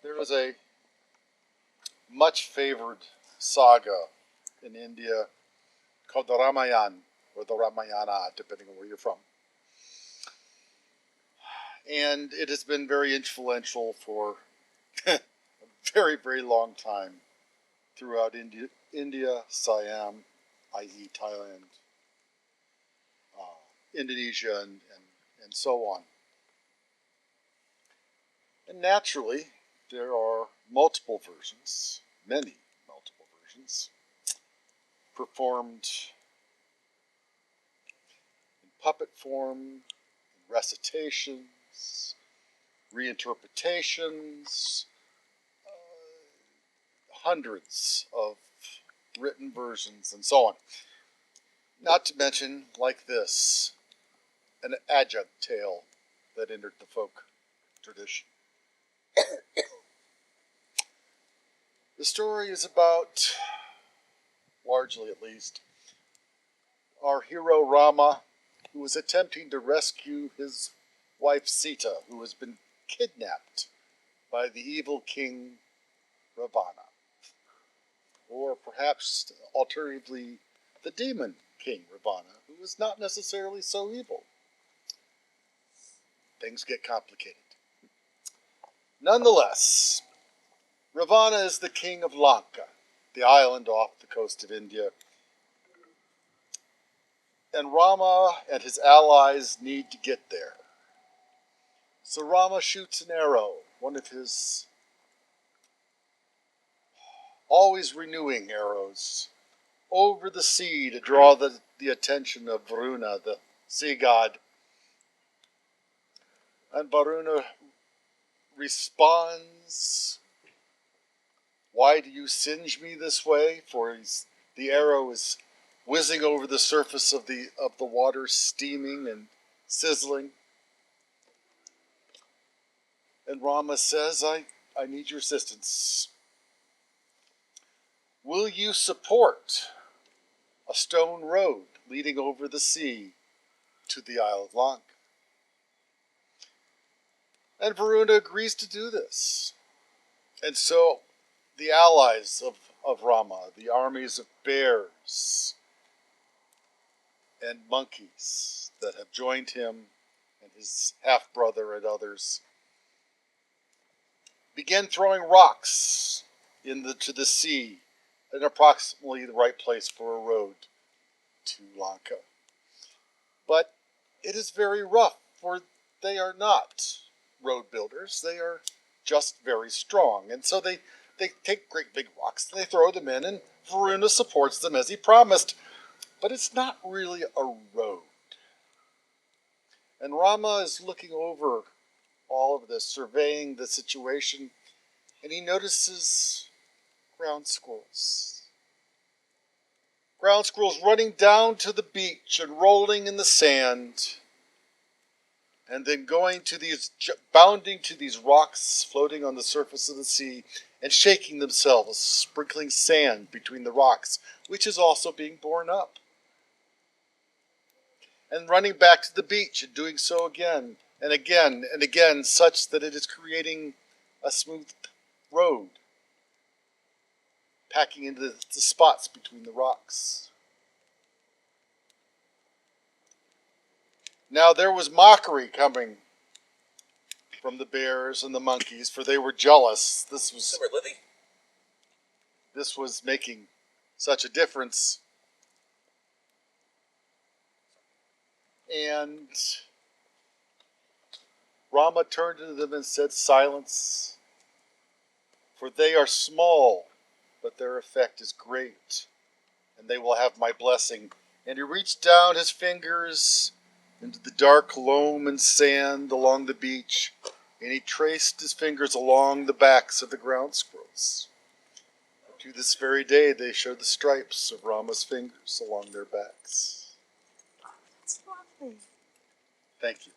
There was a much favored saga in India called the Ramayana or the Ramayana, depending on where you're from. And it has been very influential for a very, very long time throughout India, Siam, i.e. Thailand, Indonesia, and so on. And naturally, there are multiple versions, many multiple versions, performed in puppet form, in recitations, reinterpretations, hundreds of written versions, and so on. Not to mention, like this, an adjunct tale that entered the folk tradition. The story is about, largely at least, our hero Rama, who was attempting to rescue his wife Sita, who has been kidnapped by the evil king Ravana. Or perhaps, alternatively, the demon king Ravana, who is not necessarily so evil. Things get complicated. Nonetheless, Ravana is the king of Lanka, the island off the coast of India. And Rama and his allies need to get there. So Rama shoots an arrow, one of his always renewing arrows, over the sea to draw the attention of Varuna, the sea god. And Varuna responds, "Why do you singe me this way?" For the arrow is whizzing over the surface of the water, steaming and sizzling. And Rama says, I need your assistance. Will you support a stone road leading over the sea to the Isle of Lanka? And Varuna agrees to do this. And so the allies of Rama, the armies of bears and monkeys that have joined him and his half-brother and others, began throwing rocks to the sea in approximately the right place for a road to Lanka. But it is very rough, for they are not road builders. They are just very strong. And so they take great big rocks and they throw them in, and Varuna supports them as he promised. But it's not really a road. And Rama is looking over all of this, surveying the situation, and he notices ground squirrels. Ground squirrels running down to the beach and rolling in the sand, and then bounding to these rocks floating on the surface of the sea and shaking themselves, sprinkling sand between the rocks, which is also being borne up. And running back to the beach and doing so again and again and again, such that it is creating a smooth road, packing into the spots between the rocks. Now there was mockery coming from the bears and the monkeys, for they were jealous. This was making such a difference. And Rama turned to them and said, "Silence, for they are small, but their effect is great, and they will have my blessing." And he reached down his fingers into the dark loam and sand along the beach, and he traced his fingers along the backs of the ground squirrels. To this very day, they show the stripes of Rama's fingers along their backs. That's lovely. Thank you.